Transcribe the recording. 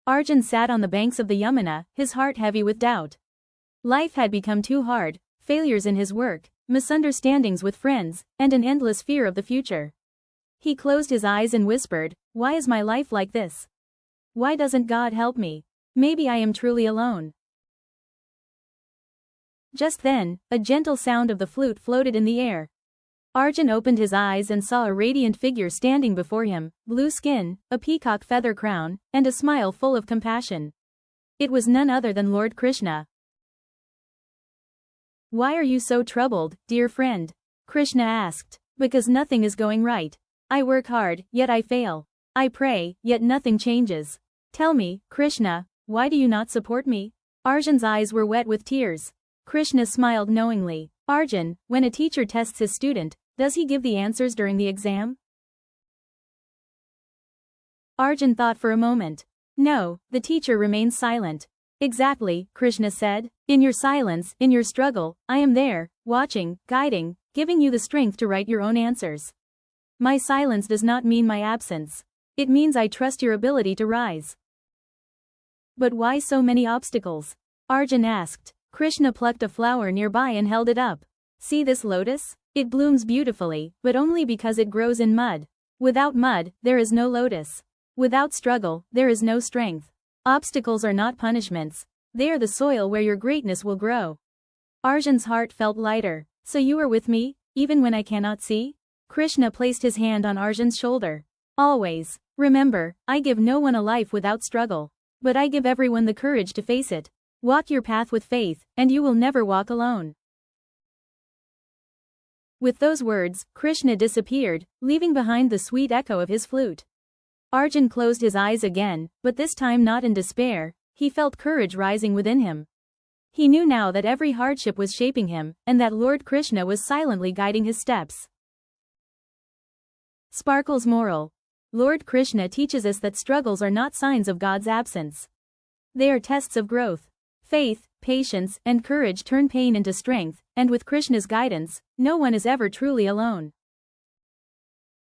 Arjun sat on the banks of the Yamuna, his heart heavy with doubt. Life had become too hard, failures in his work, misunderstandings with friends, and an endless fear of the future. He closed his eyes and whispered, "Why is my life like this? Why doesn't God help me? Maybe I am truly alone." Just then, a gentle sound of the flute floated in the air. Arjun opened his eyes and saw a radiant figure standing before him, blue skin, a peacock feather crown, and a smile full of compassion. It was none other than Lord Krishna. "Why are you so troubled, dear friend?" Krishna asked. "Because nothing is going right. I work hard, yet I fail. I pray, yet nothing changes. Tell me, Krishna, why do you not support me?" Arjun's eyes were wet with tears. Krishna smiled knowingly. "Arjun, when a teacher tests his student, does he give the answers during the exam?" Arjun thought for a moment. No, the teacher remains silent. "Exactly," Krishna said. "In your silence, in your struggle, I am there, watching, guiding, giving you the strength to write your own answers. My silence does not mean my absence. It means I trust your ability to rise." "But why so many obstacles?" Arjun asked. Krishna plucked a flower nearby and held it up. "See this lotus? It blooms beautifully, but only because it grows in mud. Without mud, there is no lotus. Without struggle, there is no strength. Obstacles are not punishments. They are the soil where your greatness will grow." Arjun's heart felt lighter. "So you are with me, even when I cannot see?" Krishna placed his hand on Arjun's shoulder. "Always. Remember, I give no one a life without struggle. But I give everyone the courage to face it. Walk your path with faith, and you will never walk alone." With those words, Krishna disappeared, leaving behind the sweet echo of his flute. Arjun closed his eyes again, but this time not in despair. He felt courage rising within him. He knew now that every hardship was shaping him, and that Lord Krishna was silently guiding his steps. Sparkle's moral. Lord Krishna teaches us that struggles are not signs of God's absence. They are tests of growth. Faith, patience, and courage turn pain into strength, and with Krishna's guidance, no one is ever truly alone.